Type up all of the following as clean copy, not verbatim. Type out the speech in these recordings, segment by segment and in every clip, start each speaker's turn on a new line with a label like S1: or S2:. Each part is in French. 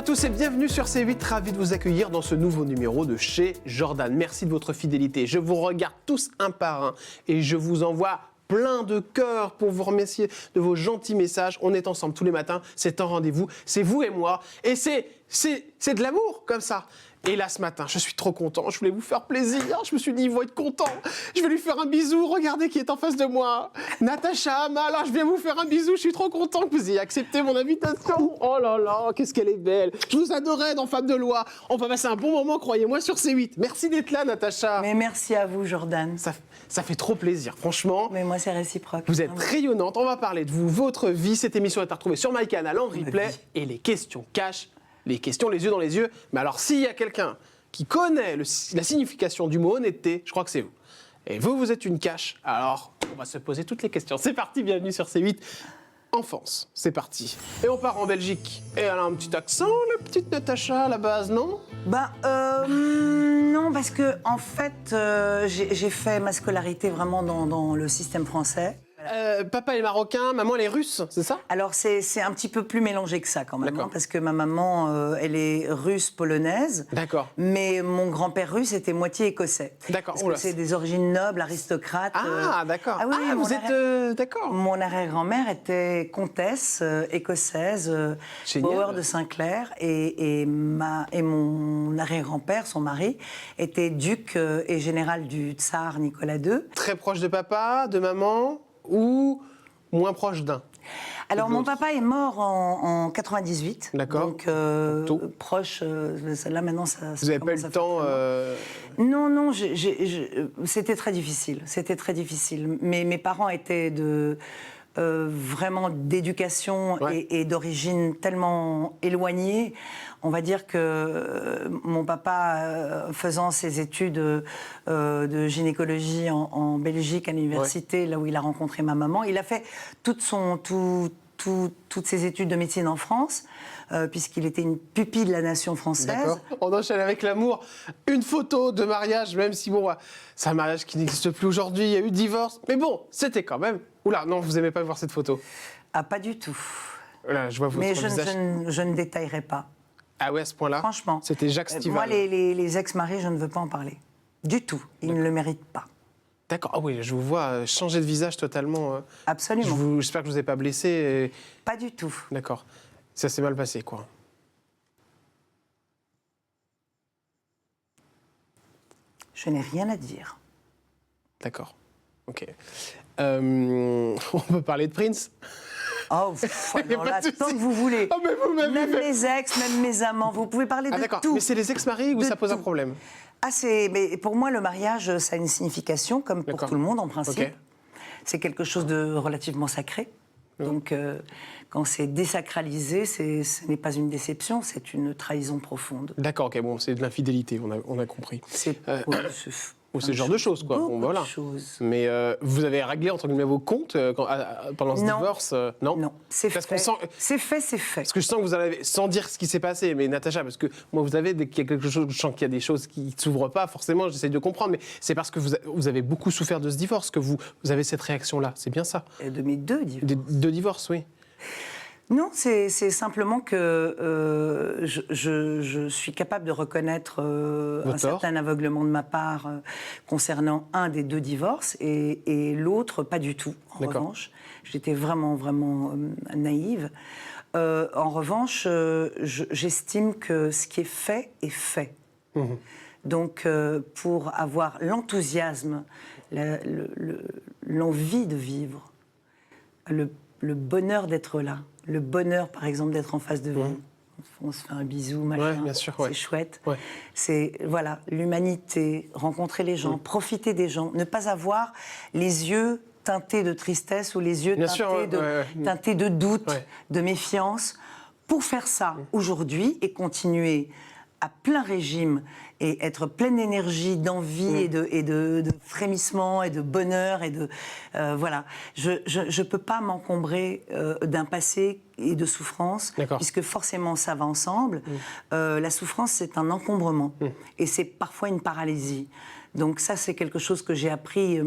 S1: à tous et bienvenue sur C8, ravi de vous accueillir dans ce nouveau numéro de chez Jordan. Merci de votre fidélité, je vous regarde tous un par un et je vous envoie plein de cœurs pour vous remercier de vos gentils messages. On est ensemble tous les matins, c'est un rendez-vous, c'est vous et moi et c'est de l'amour comme ça. Et là, ce matin, je suis trop content. Je voulais vous faire plaisir. Je me suis dit, ils vont être contents. Je vais lui faire un bisou. Regardez qui est en face de moi. Natacha Amma. Alors, je viens vous faire un bisou. Je suis trop content que vous ayez accepté mon invitation. Oh là là, qu'est-ce qu'elle est belle. Je vous adorais dans Femme de loi. On va passer un bon moment, croyez-moi, sur C8. Merci d'être là, Natacha.
S2: Mais merci à vous, Jordan.
S1: Ça fait trop plaisir, franchement.
S2: Mais moi, c'est réciproque.
S1: Vous êtes rayonnante. On va parler de vous, votre vie. Cette émission est à retrouver sur MyCanal en replay. Et les questions cash. Les questions, les yeux dans les yeux. Mais alors, s'il y a quelqu'un qui connaît la signification du mot honnêteté, je crois que c'est vous. Et vous, vous êtes une cache. Alors, on va se poser toutes les questions. C'est parti, bienvenue sur C8. Enfance, c'est parti. Et on part en Belgique. Et elle a un petit accent, la petite Natacha, à la base, non?
S2: Non, parce que, en fait, j'ai fait ma scolarité vraiment dans le système français.
S1: Papa est marocain, maman elle est russe, c'est ça?
S2: Alors c'est un petit peu plus mélangé que ça quand même, hein, parce que ma maman, elle est russe-polonaise.
S1: D'accord.
S2: Mais mon grand-père russe était moitié écossais.
S1: D'accord.
S2: Parce que c'est des origines nobles, aristocrates.
S1: Ah, d'accord.
S2: Ah oui,
S1: vous êtes... d'accord.
S2: Mon arrière-grand-mère était comtesse écossaise, Bauer de Saint-Clair, et mon arrière-grand-père, son mari, était duc et général du tsar Nicolas II.
S1: Très proche de papa, de maman, ou moins proche d'un?
S2: Alors, mon papa est mort en 98.
S1: D'accord.
S2: Donc, proche, là maintenant, ça...
S1: Vous n'avez pas eu le temps
S2: Non, c'était très difficile. C'était très difficile. Mais mes parents étaient vraiment d'éducation et d'origine tellement éloignée. On va dire que mon papa, faisant ses études de gynécologie en Belgique, à l'université, là où il a rencontré ma maman, il a fait toutes ses études de médecine en France, puisqu'il était une pupille de la nation française.
S1: D'accord. On enchaîne avec l'amour. Une photo de mariage, même si bon, c'est un mariage qui n'existe plus aujourd'hui, il y a eu divorce. Mais bon, c'était quand même... Oula, non, vous n'aimez pas voir cette photo?
S2: Ah, pas du tout.
S1: Là, je vois votre visage.
S2: Mais je ne détaillerai pas.
S1: Ah ouais, à ce point-là?
S2: Franchement.
S1: C'était Jacques Stival.
S2: Moi, les ex-maris, je ne veux pas en parler. Du tout. Ils ne le méritent pas.
S1: D'accord. Ah oui, je vous vois changer de visage totalement.
S2: Absolument.
S1: J'espère que je ne vous ai pas blessé.
S2: Pas du tout.
S1: D'accord. Ça s'est mal passé, quoi.
S2: Je n'ai rien à dire.
S1: D'accord. Ok. On peut parler de Prince?
S2: Oh, alors là, tant que vous voulez.
S1: Oh, mais vous
S2: même mes ex, même mes amants, vous pouvez parler de tout.
S1: Mais c'est les ex-maris ou ça pose un problème?
S2: Mais pour moi, le mariage, ça a une signification, comme pour tout le monde, en principe. Okay. C'est quelque chose de relativement sacré. Donc, quand c'est désacralisé, ce n'est pas une déception, c'est une trahison profonde.
S1: D'accord, ok, bon, c'est de l'infidélité, on a compris.
S2: C'est
S1: ce genre de choses, quoi.
S2: Bon, voilà. Choses.
S1: Mais vous avez réglé, entre guillemets, vos comptes pendant ce divorce? Non.
S2: Non, c'est fait. C'est fait.
S1: Parce que je sens que vous avez, sans dire ce qui s'est passé, mais Natacha, parce que moi, vous avez, dès qu'il y a quelque chose, je sens qu'il y a des choses qui ne s'ouvrent pas, forcément, j'essaie de comprendre, mais c'est parce que vous avez beaucoup souffert de ce divorce que vous avez cette réaction-là, c'est bien ça?
S2: De mes deux divorces.
S1: Deux divorces, oui.
S2: Non, c'est simplement que je suis capable de reconnaître un certain aveuglement de ma part concernant un des deux divorces et l'autre pas du tout. En revanche, j'étais vraiment naïve. En revanche, j'estime que ce qui est fait est fait. Mmh. Donc, pour avoir l'enthousiasme, l'envie de vivre, le bonheur d'être là, le bonheur, par exemple, d'être en face de vous. On se fait un bisou, machin,
S1: bien sûr,
S2: c'est chouette. Ouais. C'est, voilà, l'humanité, rencontrer les gens, profiter des gens, ne pas avoir les yeux teintés de tristesse ou les yeux teintés de doute, de méfiance. Pour faire ça aujourd'hui et continuer à plein régime et être pleine d'énergie, d'envie et de frémissement et de bonheur et de voilà. Je peux pas m'encombrer d'un passé et de souffrance puisque forcément ça va ensemble. La souffrance c'est un encombrement et c'est parfois une paralysie. Donc ça c'est quelque chose que j'ai appris,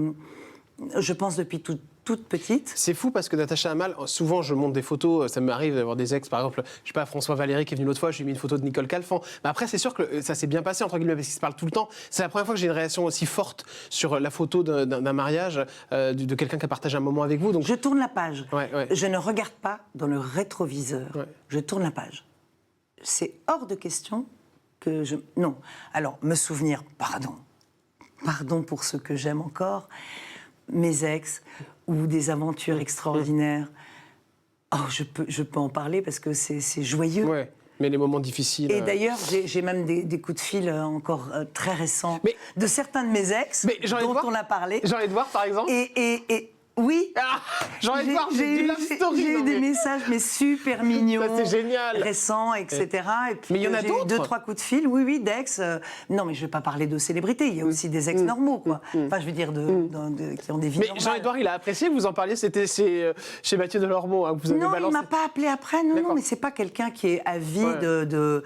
S2: je pense depuis toute petite.
S1: C'est fou parce que Natacha Hamel, souvent je montre des photos, ça m'arrive d'avoir des ex, par exemple, je sais pas, François Valéry qui est venu l'autre fois, j'ai mis une photo de Nicole Calfan. Mais après, c'est sûr que ça s'est bien passé, entre guillemets, parce qu'ils se parlent tout le temps. C'est la première fois que j'ai une réaction aussi forte sur la photo d'un mariage, de quelqu'un qui a partagé un moment avec vous. Donc...
S2: Je tourne la page.
S1: Ouais.
S2: Je ne regarde pas dans le rétroviseur. Ouais. Je tourne la page. C'est hors de question que je... Non. Alors, me souvenir, pardon pour ceux que j'aime encore, mes ex, ou des aventures extraordinaires. Oh, je peux en parler parce que c'est joyeux.
S1: Ouais, mais les moments difficiles...
S2: Et d'ailleurs, j'ai même des coups de fil encore très récents de certains de mes ex dont on a parlé.
S1: J'ai envie de voir, par exemple.
S2: Et oui,
S1: j'ai envie de voir, j'ai du love story.
S2: J'ai eu des messages mais super mignons,
S1: c'est génial,
S2: récents, etc. Et puis,
S1: mais il y en a d'autres.
S2: 2-3 coups de fil, oui, d'ex. Non, mais je ne vais pas parler de célébrités. Il y a aussi des ex normaux, quoi. Enfin, je veux dire, qui ont des vies normales.
S1: Mais Jean-Édouard, il a apprécié que vous en parliez. C'était chez Mathieu Delormeau, que vous avez balancé.
S2: Non, il ne m'a pas appelé après. Non, mais c'est pas quelqu'un qui est avide de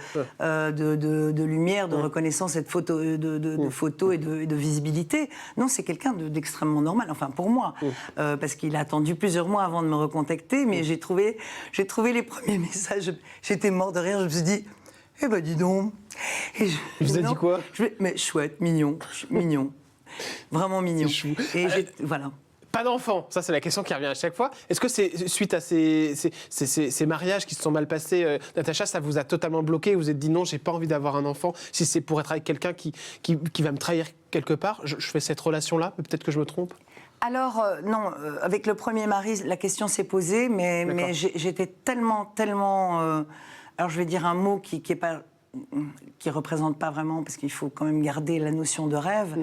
S2: lumière, de reconnaissance et de photos et de visibilité. Non, c'est quelqu'un d'extrêmement normal. Enfin, pour moi. Parce qu'il a attendu plusieurs mois avant de me recontacter, mais j'ai trouvé les premiers messages. J'étais mort de rire, je me suis dit, eh ben dis donc.
S1: Il vous a dit quoi?
S2: Mais chouette, mignon, vraiment mignon. Et voilà.
S1: Pas d'enfant, ça c'est la question qui revient à chaque fois. Est-ce que c'est suite à ces mariages qui se sont mal passés, Natacha, ça vous a totalement bloqué? Vous vous êtes dit non, j'ai pas envie d'avoir un enfant. Si c'est pour être avec quelqu'un qui va me trahir quelque part, je fais cette relation-là, mais peut-être que je me trompe.
S2: Alors, non, avec le premier mari, la question s'est posée, mais j'étais tellement... alors, je vais dire un mot qui représente pas vraiment, parce qu'il faut quand même garder la notion de rêve,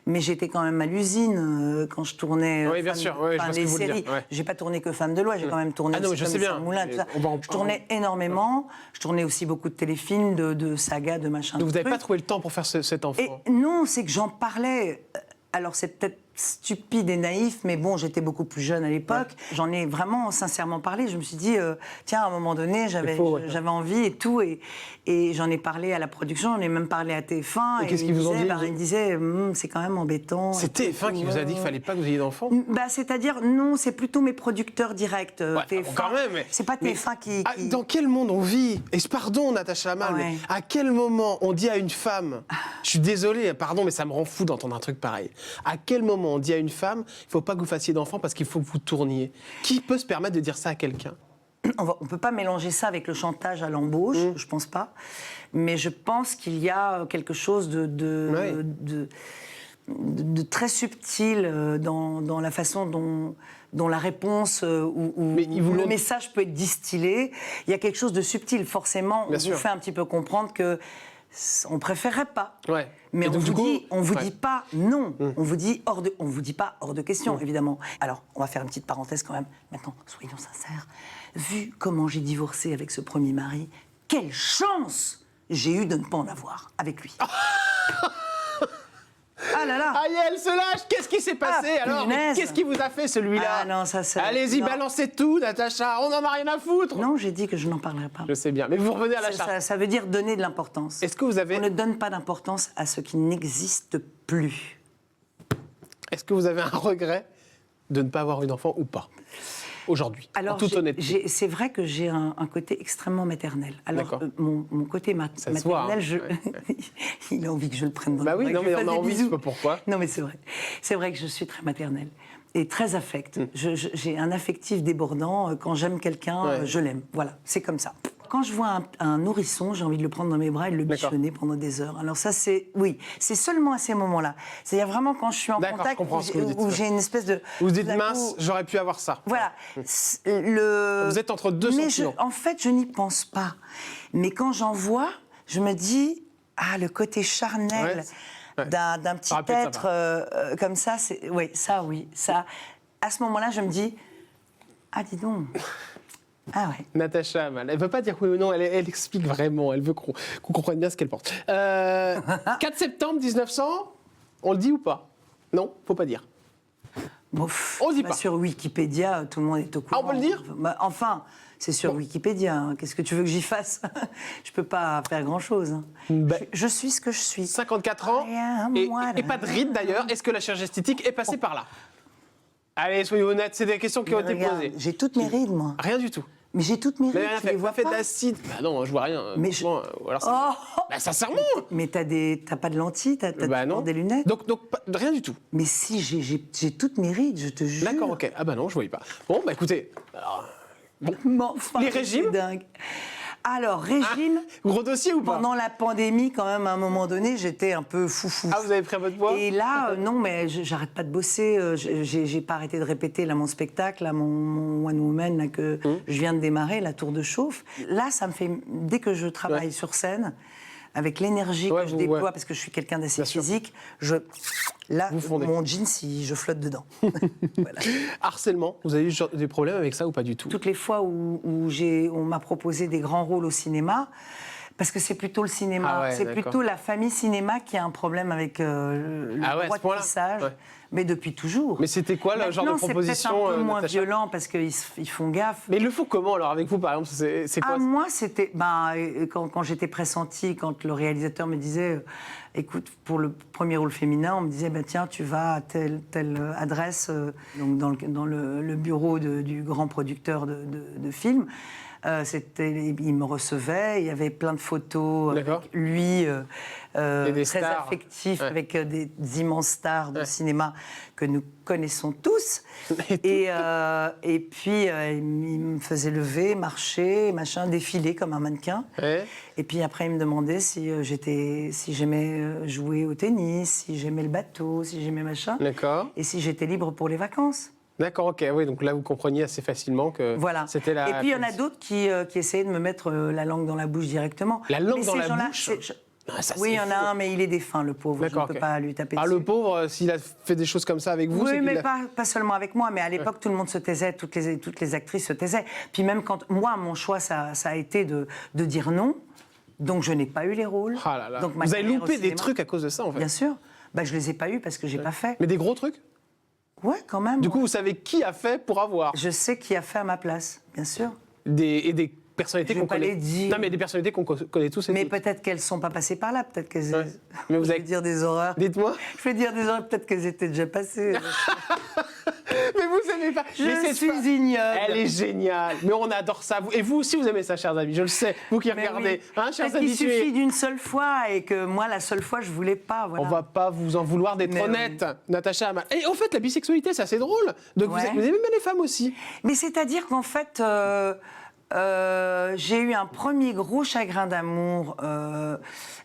S2: mais j'étais quand même à l'usine quand je tournais
S1: bien sûr,
S2: les séries. J'ai pas tourné que Femme de loi, j'ai quand même tourné
S1: je sais bien.
S2: Moulin, tout ça. Je tournais énormément, je tournais aussi beaucoup de téléfilms, de sagas, de machins.
S1: Donc vous n'avez pas trouvé le temps pour faire cet enfant?
S2: Non, c'est que j'en parlais. Alors c'est peut-être stupide et naïf, mais bon, j'étais beaucoup plus jeune à l'époque. Ouais. J'en ai vraiment sincèrement parlé. Je me suis dit, tiens, à un moment donné, j'avais envie et tout, et j'en ai parlé à la production, j'en ai même parlé à TF1.
S1: Et qu'est-ce qu'ils vous ont dit?
S2: Ils disaient, c'est quand même embêtant.
S1: C'est TF1 qui vous a dit qu'il fallait pas que vous ayez d'enfants?
S2: C'est-à-dire, non, c'est plutôt mes producteurs directs. TF1.
S1: Quand même.
S2: C'est pas TF1 qui...
S1: Dans quel monde on vit? Et pardon, Natacha Hamel, mais à quel moment on dit à une femme, je suis désolé, pardon, mais ça me rend fou d'entendre un truc pareil. À quel moment on dit à une femme, il ne faut pas que vous fassiez d'enfants parce qu'il faut que vous tourniez? Qui peut se permettre de dire ça à quelqu'un?
S2: On ne peut pas mélanger ça avec le chantage à l'embauche, je ne pense pas. Mais je pense qu'il y a quelque chose de très subtil dans la façon dont la réponse ou le message peut être distillé. Il y a quelque chose de subtil. Forcément, on vous fait un petit peu comprendre que on préférerait pas.
S1: Ouais.
S2: Mais on vous dit pas non. On vous dit pas hors de question, évidemment. Alors, on va faire une petite parenthèse quand même. Maintenant, soyons sincères. Vu comment j'ai divorcé avec ce premier mari, quelle chance j'ai eu de ne pas en avoir avec lui. Ah là là!
S1: Aïe, elle se lâche! Qu'est-ce qui s'est passé alors? Qu'est-ce qui vous a fait celui-là?
S2: Ah non, ça c'est...
S1: Allez-y, balancez tout, Natacha, on n'en a rien à foutre!
S2: Non, j'ai dit que je n'en parlerai pas.
S1: Je sais bien, mais vous revenez à la charte.
S2: Ça veut dire donner de l'importance.
S1: Est-ce que vous avez...
S2: On ne donne pas d'importance à ce qui n'existe plus.
S1: Est-ce que vous avez un regret de ne pas avoir eu d'enfant ou pas? Aujourd'hui, en toute honnêteté.
S2: C'est vrai que j'ai un côté extrêmement maternel. Alors, mon côté maternel, il a envie que je le prenne dans le bras.
S1: Oui, non, mais on a envie, je sais pas pourquoi.
S2: Non, mais c'est vrai. C'est vrai que je suis très maternelle et très affecte. J'ai un affectif débordant. Quand j'aime quelqu'un, je l'aime. Voilà, c'est comme ça. Quand je vois un nourrisson, j'ai envie de le prendre dans mes bras et de le bichonner pendant des heures. Alors ça, c'est seulement à ces moments-là. C'est-à-dire vraiment quand je suis en contact où j'ai une espèce de...
S1: Vous dites mince, j'aurais pu avoir ça.
S2: Voilà.
S1: Vous êtes entre deux sentiments.
S2: En fait, je n'y pense pas. Mais quand j'en vois, je me dis, le côté charnel d'un petit être comme ça, oui. Ça, à ce moment-là, je me dis, dis donc... Ah ouais.
S1: Natacha Hamel, elle ne veut pas dire oui ou non, elle explique vraiment, elle veut qu'on comprenne bien ce qu'elle porte. 4 septembre 1900, on le dit ou pas? Non, faut pas dire.
S2: On le dit pas. Sur Wikipédia, tout le monde est au courant.
S1: On peut le dire?
S2: Enfin, c'est sur Wikipédia. Hein. Qu'est-ce que tu veux que j'y fasse? Je peux pas faire grand-chose. Hein. Je suis ce que je suis.
S1: 54 ans, et pas de ride d'ailleurs. Est-ce que la chirurgie esthétique est passée par là? Allez, soyez honnête, c'est des questions qui ont été posées.
S2: J'ai toutes mes rides, moi.
S1: Rien du tout.
S2: Mais j'ai toutes mes rides, tu les vois
S1: fait
S2: pas.
S1: d'acide. Bah non, je vois rien.
S2: Mais
S1: alors ça... Bah sincèrement.
S2: Mais t'as pas de lentilles, t'as des lunettes.
S1: Donc rien du tout.
S2: Mais si, j'ai toutes mes rides, je te jure.
S1: D'accord, ok. Ah bah non, je voyais pas. Bon, bah écoutez, alors, bon.
S2: Enfin,
S1: les régimes.
S2: C'est dingue. Alors, régime.
S1: Gros dossier ou pas?
S2: Pendant la pandémie, quand même, à un moment donné, j'étais un peu foufou.
S1: Ah, vous avez pris un peu de poids?
S2: Et là, non, mais j'arrête pas de bosser. J'ai pas arrêté de répéter là, mon spectacle, là, mon One Woman là, que je viens de démarrer, la Tour de Chauffe. Là, ça me fait, dès que je travaille sur scène, avec l'énergie que je déploie, parce que je suis quelqu'un d'assez physique, là, mon jean, je flotte dedans. Voilà.
S1: Harcèlement, vous avez eu des problèmes avec ça ou pas du tout?
S2: Toutes les fois où on m'a proposé des grands rôles au cinéma, parce que c'est plutôt le cinéma, c'est plutôt la famille cinéma qui a un problème avec le droit de tissage, mais depuis toujours.
S1: Mais c'était quoi le genre de proposition?
S2: C'est peut-être un peu moins violent parce qu'ils font gaffe.
S1: Mais ils le font comment alors avec vous par exemple? C'est quoi?
S2: Moi c'était quand j'étais pressentie, quand le réalisateur me disait écoute, pour le premier rôle féminin, on me disait tiens, tu vas à telle adresse donc dans le bureau du grand producteur de films. Il me recevait, il y avait plein de photos avec lui, très affectif, avec des immenses stars de cinéma que nous connaissons tous. Et puis, il me faisait lever, marcher, machin, défiler comme un mannequin. Ouais. Et puis après, il me demandait si j'aimais jouer au tennis, si j'aimais le bateau, si j'aimais machin. D'accord. Et si j'étais libre pour les vacances.
S1: D'accord, ok, oui, donc là vous compreniez assez facilement que c'était la...
S2: Et puis il y en a d'autres qui essayaient de me mettre la langue dans la bouche directement.
S1: La langue dans la bouche?
S2: Oui, il y en a un, mais il est défunt, le pauvre. Je ne peux pas lui taper dessus.
S1: Le pauvre, s'il a fait des choses comme ça avec vous...
S2: Oui, mais pas seulement avec moi, mais à l'époque, tout le monde se taisait, toutes les actrices se taisaient. Puis même quand... Moi, mon choix, ça a été de dire non, donc je n'ai pas eu les rôles.
S1: Ah là là. Donc, vous avez loupé des trucs à cause de ça, en fait?
S2: Bien sûr. Je ne les ai pas eus parce que je n'ai pas fait.
S1: Mais des gros trucs?
S2: Ouais, quand même.
S1: Du coup, vous savez qui a fait pour avoir?
S2: Je sais qui a fait à ma place, bien sûr.
S1: Des personnalités qu'on connaît.
S2: Non,
S1: mais des personnalités qu'on connaît tous et
S2: mais
S1: toutes.
S2: peut-être qu'elles ne sont pas passées par là, peut-être qu'elles...
S1: Ouais. Mais vous
S2: allez dire des horreurs.
S1: Dites-moi.
S2: Je vais dire des horreurs, peut-être qu'elles étaient déjà passées.
S1: Mais vous aimez pas.
S2: Je suis ignoble.
S1: Elle est géniale. Mais on adore ça. Et vous aussi, vous aimez ça, chers amis. Je le sais. Vous qui regardez.
S2: Oui.
S1: Chers habitués.
S2: Il suffit d'une seule fois et que moi, la seule fois, je voulais pas. Voilà.
S1: On va pas vous en vouloir d'être honnête, Natacha Hamel. Et en fait, la bisexualité, c'est assez drôle. Donc vous aimez bien les femmes aussi.
S2: Mais c'est-à-dire qu'en fait... j'ai eu un premier gros chagrin d'amour,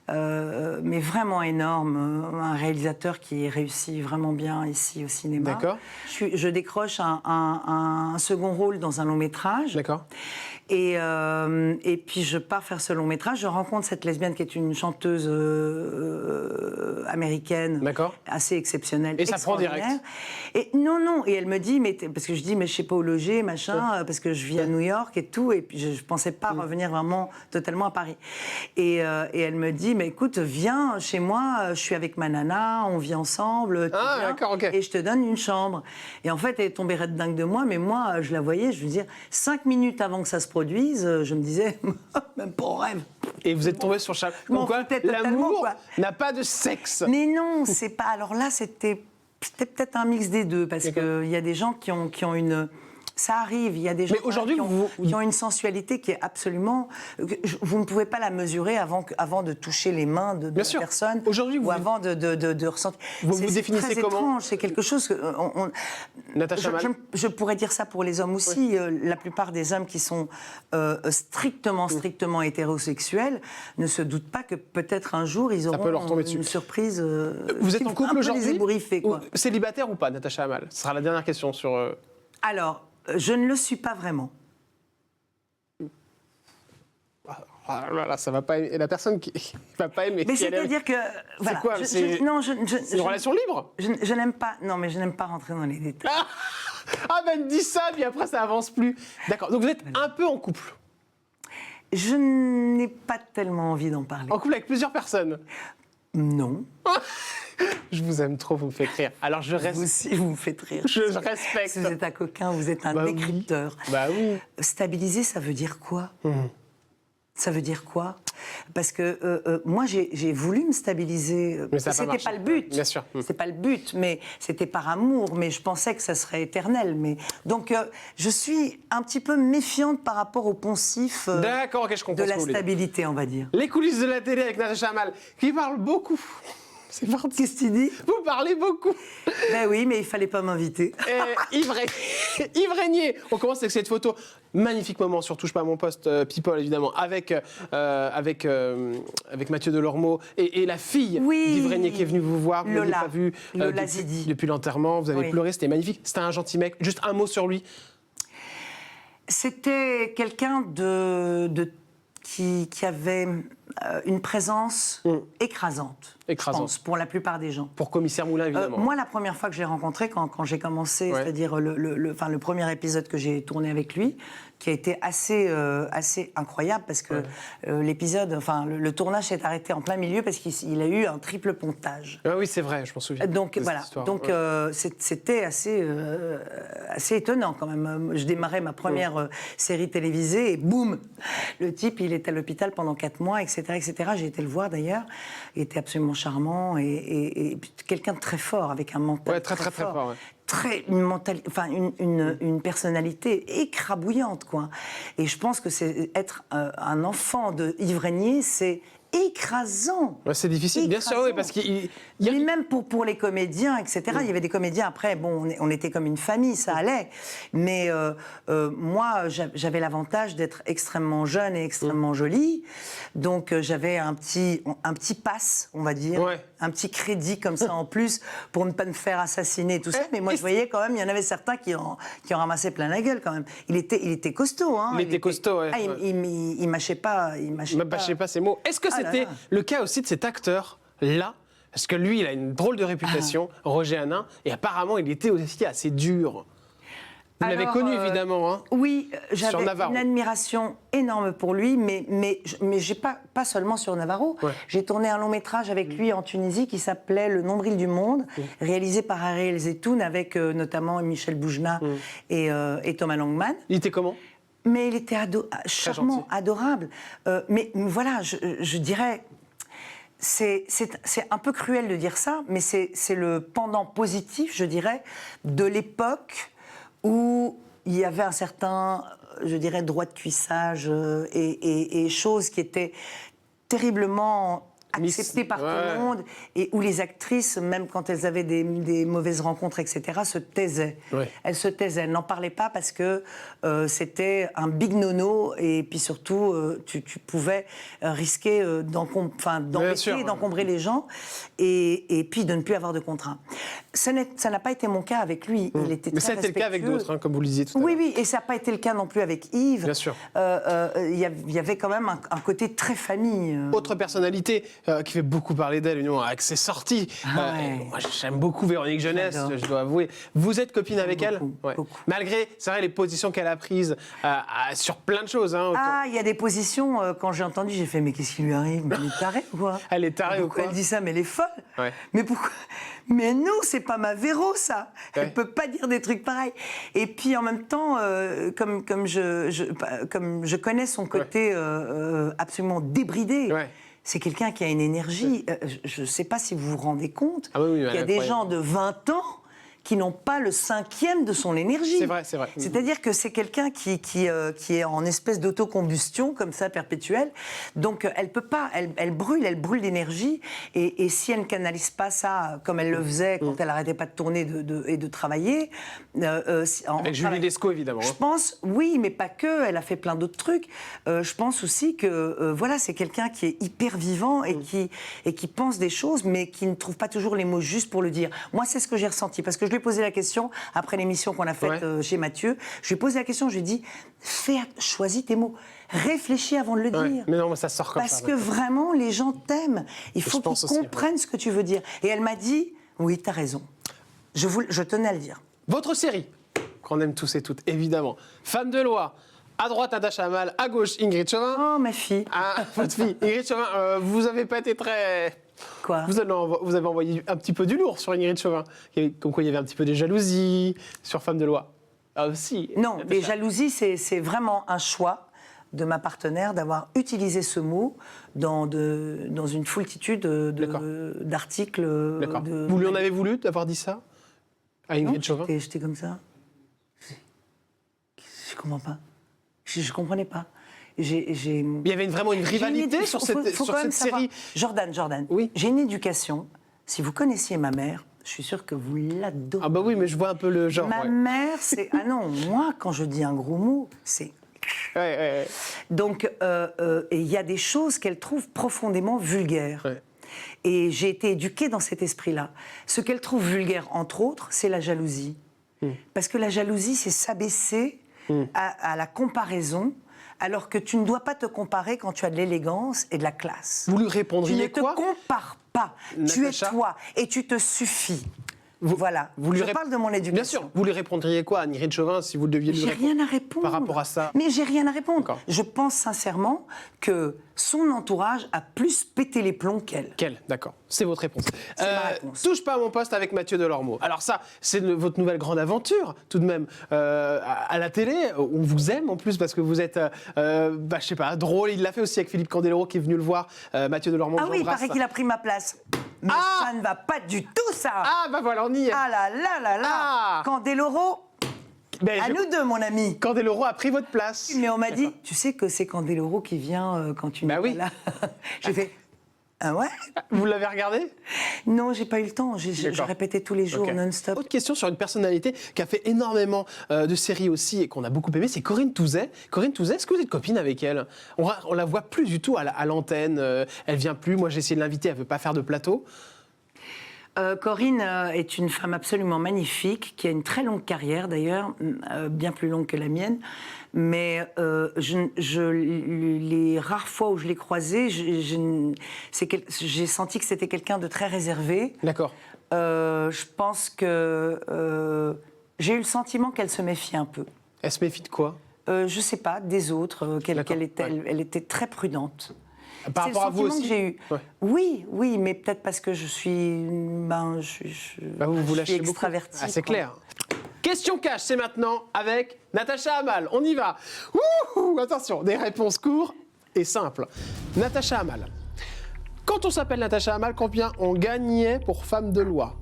S2: mais vraiment énorme. Un réalisateur qui réussit vraiment bien ici au cinéma.
S1: D'accord.
S2: Je décroche un second rôle dans un long métrage.
S1: D'accord.
S2: Et puis je pars faire ce long métrage. Je rencontre cette lesbienne qui est une chanteuse américaine, assez exceptionnelle.
S1: Et ça prend direct.
S2: Et non. Et elle me dit, parce que je dis, mais je sais pas où loger, machin, parce que je vis à New York et tout. Et puis je pensais pas revenir vraiment totalement à Paris. Et elle me dit, mais écoute, viens chez moi. Je suis avec ma nana, on vit ensemble. Et je te donne une chambre. Et en fait, elle est tombée raide dingue de moi. Mais moi, je la voyais. Je veux dire, 5 minutes avant que ça se produise, je me disais, même pas en rêve.
S1: Et vous êtes tombé sur chaque... Pourquoi l'amour n'a pas de sexe?
S2: Mais non, c'est pas... Alors là, c'était peut-être un mix des deux, parce qu'il y a des gens qui ont une... Ça arrive, il y a des gens qui ont une sensualité qui est absolument... Vous ne pouvez pas la mesurer avant de toucher les mains de la personne, ou avant de ressentir...
S1: Vous définissez
S2: très
S1: comment?
S2: étrange, c'est quelque chose que...
S1: Natacha Hamel.
S2: Je pourrais dire ça pour les hommes aussi. La plupart des hommes qui sont strictement hétérosexuels ne se doutent pas que peut-être un jour, ils auront une surprise...
S1: Vous êtes en couple aujourd'hui?
S2: Célibataire
S1: ou pas, Natacha Hamel? Ce sera la dernière question sur...
S2: Alors... Je ne le suis pas vraiment.
S1: Là, ça va pas aimer. La personne qui va pas aimer.
S2: Mais c'est-à-dire que... Voilà,
S1: c'est quoi? C'est une relation libre?
S2: Je n'aime pas... Non, mais je n'aime pas rentrer dans les détails.
S1: Elle dit ça, puis après, ça avance plus. D'accord, donc vous êtes un peu en couple?
S2: Je n'ai pas tellement envie d'en parler.
S1: En couple avec plusieurs personnes?
S2: Non.
S1: Je vous aime trop, vous me faites rire. Alors je reste...
S2: Vous aussi, vous me faites rire.
S1: Je respecte.
S2: Si vous êtes un coquin, vous êtes un décrypteur.
S1: Oui.
S2: Stabiliser, ça veut dire quoi? Ça veut dire quoi? Parce que moi, j'ai voulu me stabiliser.
S1: Mais ça n'a pas marché.
S2: C'était pas le but.
S1: Bien sûr.
S2: C'est pas le but, mais c'était par amour. Mais je pensais que ça serait éternel. Mais donc, je suis un petit peu méfiante par rapport au poncif
S1: D'accord, ok, je comprends
S2: de
S1: ce
S2: la
S1: que vous voulez dire.
S2: stabilité, on va dire.
S1: Les coulisses de la télé avec Natacha Mal, qui parle beaucoup. C'est parti.
S2: Qu'est-ce que tu dis?
S1: Vous parlez beaucoup.
S2: Ben oui, mais il fallait pas m'inviter.
S1: Yves Régnier. On commence avec cette photo. Magnifique moment sur Touche pas à mon poste, People évidemment, avec Mathieu Delormeau et la fille d'Yves Régnier qui est venue vous voir. Vous ne l'avez pas vu depuis l'enterrement. Vous avez pleuré, c'était magnifique. C'était un gentil mec. Juste un mot sur lui.
S2: C'était quelqu'un qui avait une présence écrasante, je pense, pour la plupart des gens.
S1: Pour Commissaire Moulin, évidemment.
S2: Moi, la première fois que je l'ai rencontré, quand j'ai commencé, c'est-à-dire le premier épisode que j'ai tourné avec lui, qui a été assez incroyable, parce que le tournage s'est arrêté en plein milieu, parce qu'il a eu un triple pontage.
S1: Ah oui, c'est vrai, je m'en souviens.
S2: Donc voilà, c'était assez étonnant quand même. Je démarrais ma première série télévisée et boum, le type, il était à l'hôpital pendant 4 mois, etc. J'ai été le voir d'ailleurs, il était absolument charmant et quelqu'un de très fort, avec un mental très fort. Une personnalité écrabouillante, quoi. Et je pense que c'est être un enfant de Yves Régnier, c'est écrasant.
S1: Ouais, c'est difficile, bien sûr, oui, parce qu'il...
S2: Mais même pour les comédiens, etc. Il y avait des comédiens, après, bon, on était comme une famille, ça allait. Mais moi, j'avais l'avantage d'être extrêmement jeune et extrêmement jolie. Donc, j'avais un petit pass, on va dire. Ouais. Un petit crédit comme ça en plus, pour ne pas me faire assassiner, tout ça. Mais moi, je voyais quand même, il y en avait certains qui ont ramassaient plein la gueule, quand même. Il était costaud, hein.
S1: Il était costaud, ouais.
S2: Ah, il mâchait pas. Il mâchait
S1: pas ses mots. Est-ce que c'était le cas aussi de cet acteur-là? Parce que lui, il a une drôle de réputation, Roger Hanin, et apparemment, il était aussi assez dur. Vous l'avez connu, évidemment. Hein,
S2: oui, j'avais une admiration énorme pour lui, mais j'ai pas seulement sur Navarro. Ouais. J'ai tourné un long métrage avec lui en Tunisie qui s'appelait Le nombril du monde, réalisé par Ariel Zetoun, avec notamment Michel Boujna et Thomas Langman.
S1: Il était comment?
S2: Mais il était charmant, adorable. Mais voilà, je dirais... C'est un peu cruel de dire ça, mais c'est le pendant positif, je dirais, de l'époque où il y avait un certain, je dirais, droit de cuissage et choses qui étaient terriblement acceptées par tout le monde, et où les actrices, même quand elles avaient des mauvaises rencontres, etc., se taisaient. Ouais. Elles se taisaient, elles n'en parlaient pas parce que c'était un big nono, et puis surtout, tu pouvais risquer d'embêter, d'encombrer les gens, et puis de ne plus avoir de contrat. Ça n'a pas été mon cas avec lui. Il était
S1: mais
S2: très
S1: ça a été le cas avec d'autres, hein, comme vous le disiez tout à l'heure.
S2: Oui, et ça n'a pas été le cas non plus avec Yves.
S1: Bien sûr.
S2: Il y avait quand même un côté très famille.
S1: Autre personnalité qui fait beaucoup parler d'elle, avec ses sorties. Moi, j'aime beaucoup Véronique Jeunesse, je dois avouer. Vous êtes copine avec elle?
S2: Beaucoup.
S1: Malgré, c'est vrai, les positions qu'elle a prises sur plein de choses. Hein,
S2: il y a des positions, quand j'ai entendu, j'ai fait, mais qu'est-ce qui lui arrive? Elle est tarée ou quoi?
S1: Elle est tarée ou quoi?
S2: Elle dit ça, mais elle est folle. Ouais. Mais pourquoi? Mais non, c'est pas ma Véro, ça. Elle peut pas dire des trucs pareils. Et puis en même temps, comme je connais son côté absolument débridé. Ouais. C'est quelqu'un qui a une énergie. Je ne sais pas si vous vous rendez compte qu'il y a des gens de 20 ans qui n'ont pas le 5e de son énergie.
S1: C'est vrai, c'est vrai.
S2: C'est-à-dire que c'est quelqu'un qui est en espèce d'autocombustion, comme ça, perpétuelle. Donc, elle peut pas, elle brûle d'énergie. Et si elle ne canalise pas ça, comme elle le faisait quand elle n'arrêtait pas de tourner et de travailler...
S1: avec Julie Lescaut, évidemment.
S2: Je pense, oui, mais pas que. Elle a fait plein d'autres trucs. Je pense aussi que, voilà, c'est quelqu'un qui est hyper vivant et qui pense des choses, mais qui ne trouve pas toujours les mots justes pour le dire. Moi, c'est ce que j'ai ressenti. Parce que je lui ai posé la question, après l'émission qu'on a faite chez Mathieu, je lui ai posé la question, je lui ai dit, choisis tes mots, réfléchis avant de le dire.
S1: Mais non, ça sort comme
S2: ça. Parce que vraiment, les gens t'aiment. Il faut qu'ils comprennent ce que tu veux dire. Et elle m'a dit, oui, t'as raison. Je tenais à le dire.
S1: Votre série, qu'on aime tous et toutes, évidemment. Femme de loi. À droite, Natacha Mal, à gauche, Ingrid Chauvin.
S2: Oh, ma fille.
S1: Ah, votre fille, Ingrid Chauvin, vous n'avez pas été très...
S2: Quoi?
S1: Vous avez envoyé un petit peu du lourd sur Ingrid Chauvin. Comme quoi il y avait un petit peu de jalousie sur Femme de loi. Ah, aussi.
S2: Non, les jalousies, c'est vraiment un choix de ma partenaire d'avoir utilisé ce mot dans une foultitude d'articles.
S1: D'accord. Vous lui en avez voulu d'avoir dit ça à Ingrid Chauvin?
S2: J'étais comme ça. Je comprends pas. Je comprenais pas.
S1: Il y avait vraiment une rivalité sur cette série.
S2: Jordan,
S1: oui.
S2: J'ai une éducation. Si vous connaissiez ma mère, je suis sûre que vous l'adorez.
S1: Ah bah oui, mais je vois un peu le genre.
S2: Ma mère, c'est... Ah non, moi, quand je dis un gros mot, c'est...
S1: Ouais.
S2: Donc, il y a des choses qu'elle trouve profondément vulgaires. Ouais. Et j'ai été éduquée dans cet esprit-là. Ce qu'elle trouve vulgaire, entre autres, c'est la jalousie. Parce que la jalousie, c'est s'abaisser à la comparaison, alors que tu ne dois pas te comparer quand tu as de l'élégance et de la classe.
S1: Vous lui répondriez quoi?
S2: Tu ne te compares pas.
S1: Natacha?
S2: Tu es toi et tu te suffis. Voilà. Je parle de mon éducation.
S1: Bien sûr. Vous lui répondriez quoi à Ingrid Chauvin si vous deviez lui répondre?
S2: J'ai rien à répondre.
S1: Par rapport à ça?
S2: Mais j'ai rien à répondre. Je pense sincèrement que son entourage a plus pété les plombs qu'elle.
S1: D'accord. C'est votre réponse.
S2: C'est ma réponse.
S1: Touche pas à mon poste avec Mathieu Delormeau. Alors ça, c'est votre nouvelle grande aventure, tout de même. À la télé, on vous aime en plus parce que vous êtes, je sais pas, drôle. Il l'a fait aussi avec Philippe Candeloro qui est venu le voir. Mathieu Delormeau,
S2: ah oui, il paraît qu'il a pris ma place. Mais ça ne va pas du tout, ça.
S1: Ah, bah voilà, on y est.
S2: Ah là là là là.
S1: Ah.
S2: Candeloro, à nous deux, mon ami.
S1: Candeloro a pris votre place.
S2: Mais on m'a dit, tu sais que c'est Candeloro qui vient quand tu n'es pas là. J'ai fait, ah ouais?
S1: Vous l'avez regardé?
S2: Non, j'ai pas eu le temps. Je répétais tous les jours, non-stop.
S1: Autre question sur une personnalité qui a fait énormément de séries aussi et qu'on a beaucoup aimé, c'est Corinne Touzet. Corinne Touzet, est-ce que vous êtes copine avec elle? On la voit plus du tout à l'antenne. Elle vient plus. Moi, j'ai essayé de l'inviter. Elle veut pas faire de plateau.
S2: Corinne est une femme absolument magnifique, qui a une très longue carrière d'ailleurs, bien plus longue que la mienne. Mais les rares fois où je l'ai croisée, j'ai senti que c'était quelqu'un de très réservé.
S1: D'accord.
S2: Je pense que j'ai eu le sentiment qu'elle se méfiait un peu.
S1: Elle se méfie de quoi?
S2: Je sais pas, des autres. Elle était très prudente.
S1: Par rapport à vous aussi?
S2: Que j'ai eu. Ouais. Oui, mais peut-être parce que je suis,
S1: vous lâchez
S2: extravertie.
S1: Ah, c'est clair. Question cash, c'est maintenant avec Natacha Hamel. On y va. Attention, des réponses courtes et simples. Natacha Hamel. Quand on s'appelle Natacha Hamel, combien on gagnait pour femme de loi?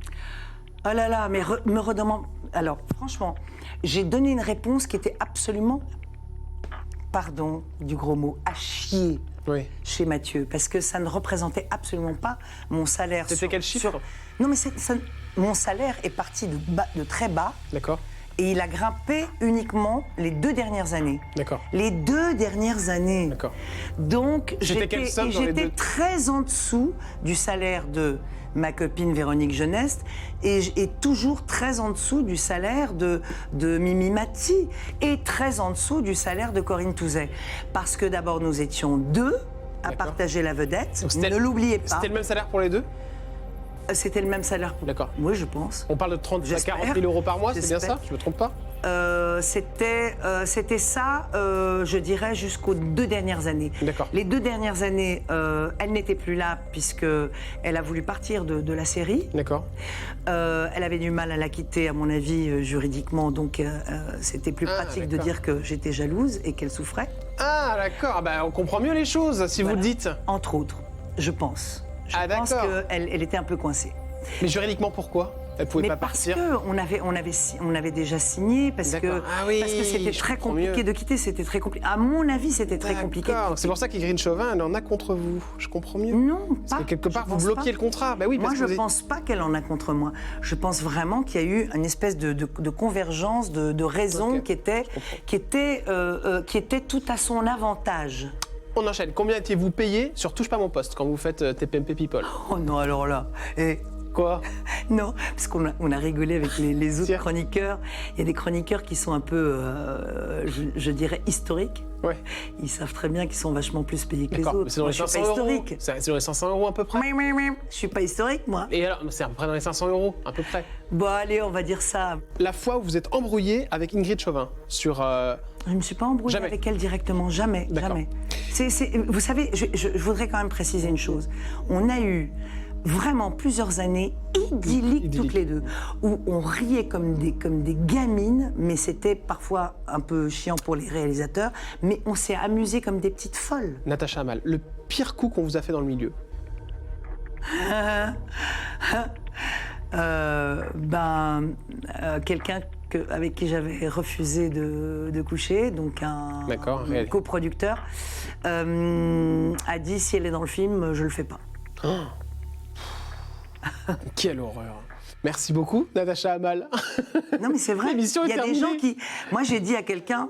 S2: Oh là là, mais me redemande. Alors, franchement, j'ai donné une réponse qui était absolument, pardon du gros mot, à chier.
S1: Oui.
S2: Chez Mathieu, parce que ça ne représentait absolument pas mon salaire.
S1: C'était quel chiffre?
S2: Non, mais mon salaire est parti de très bas.
S1: D'accord.
S2: Et il a grimpé uniquement les 2 dernières années.
S1: D'accord.
S2: Les 2 dernières années.
S1: D'accord.
S2: Donc, j'étais très en dessous du salaire de ma copine Véronique Geneste et toujours très en dessous du salaire de Mimi Mati et très en dessous du salaire de Corinne Touzet. Parce que d'abord, nous étions 2 à partager la vedette. Ne l'oubliez pas.
S1: C'était le même salaire pour les deux?
S2: C'était le même salaire pour...
S1: D'accord.
S2: Oui, je pense.
S1: On parle de 30 à 40 000 euros par mois, c'est bien ça? Je ne me trompe pas?
S2: C'était ça, je dirais, jusqu'aux 2 dernières années.
S1: D'accord.
S2: Les 2 dernières années, elle n'était plus là puisqu'elle a voulu partir de la série.
S1: D'accord.
S2: Elle avait du mal à la quitter, à mon avis, juridiquement. Donc, c'était plus pratique de dire que j'étais jalouse et qu'elle souffrait.
S1: Ah, d'accord. On comprend mieux les choses, si vous le dites.
S2: Entre autres, je pense. Je pense qu'elle était un peu coincée.
S1: Mais juridiquement, pourquoi? Elle pouvait pas partir?
S2: Parce qu'on avait déjà signé, parce que c'était très compliqué de quitter, c'était très compliqué. À mon avis, c'était très compliqué.
S1: C'est pour ça qu'Ingrid Chauvin, elle en a contre vous. Je comprends mieux.
S2: Non, pas.
S1: Parce que quelque part, vous bloquiez le contrat. Oui,
S2: moi, je ne pense pas qu'elle en a contre moi. Je pense vraiment qu'il y a eu une espèce de convergence, de raison qui était tout à son avantage.
S1: On enchaîne. Combien étiez-vous payé sur Touche pas mon poste quand vous faites TPMP People?
S2: Oh non, alors là.
S1: Quoi?
S2: Non, parce qu'on a rigolé avec les autres chroniqueurs. Il y a des chroniqueurs qui sont un peu, je dirais, historiques.
S1: Ouais.
S2: Ils savent très bien qu'ils sont vachement plus payés que les autres.
S1: C'est dans les 500 euros. C'est dans les 500 euros à peu près.
S2: Je suis pas historique, moi.
S1: Et alors, c'est à peu près dans les 500 euros, à peu près.
S2: Bon, allez, on va dire ça.
S1: La fois où vous êtes embrouillé avec Ingrid Chauvin sur...
S2: Je ne me suis pas embrouillée avec elle directement, jamais. Vous savez, je voudrais quand même préciser une chose. On a eu vraiment plusieurs années idylliques toutes les deux, où on riait comme des gamines, mais c'était parfois un peu chiant pour les réalisateurs, mais on s'est amusés comme des petites folles.
S1: Natacha Hamel, le pire coup qu'on vous a fait dans le milieu?
S2: Quelqu'un avec qui j'avais refusé de coucher, donc un coproducteur, a dit si elle est dans le film, je le fais pas.
S1: Oh. Quelle horreur. Merci beaucoup, Natacha Hamel.
S2: Non mais c'est vrai, il y a des gens qui... Moi j'ai dit à quelqu'un,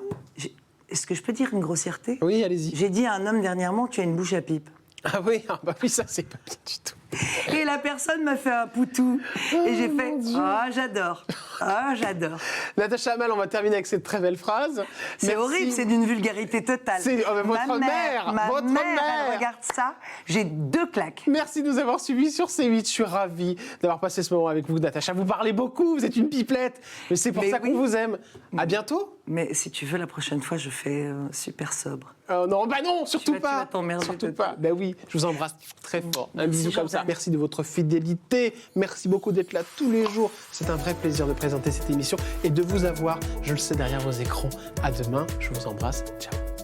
S2: est-ce que je peux dire une grossièreté?
S1: Oui, allez-y.
S2: J'ai dit à un homme dernièrement, tu as une bouche à pipe.
S1: Ah oui, ça c'est pas bien du tout.
S2: Et la personne m'a fait un poutou. Et j'ai fait « Ah, j'adore. Ah, j'adore. »
S1: Natacha Hamel, on va terminer avec cette très belle phrase.
S2: C'est horrible, c'est d'une vulgarité totale.
S1: Votre mère,
S2: elle regarde ça, j'ai 2 claques.
S1: Merci de nous avoir suivis sur C8. Je suis ravi d'avoir passé ce moment avec vous, Natacha. Vous parlez beaucoup, vous êtes une pipelette. Mais c'est pour ça qu'on vous aime. À bientôt.
S2: Mais si tu veux, la prochaine fois, je fais super sobre.
S1: Non, surtout pas.
S2: Tu vas t'emmerder.
S1: Surtout pas. Ben oui, je vous embrasse très fort. Un bisou comme ça. Merci de votre fidélité. Merci beaucoup d'être là tous les jours. C'est un vrai plaisir de présenter cette émission et de vous avoir, je le sais, derrière vos écrans. À demain. Je vous embrasse. Ciao.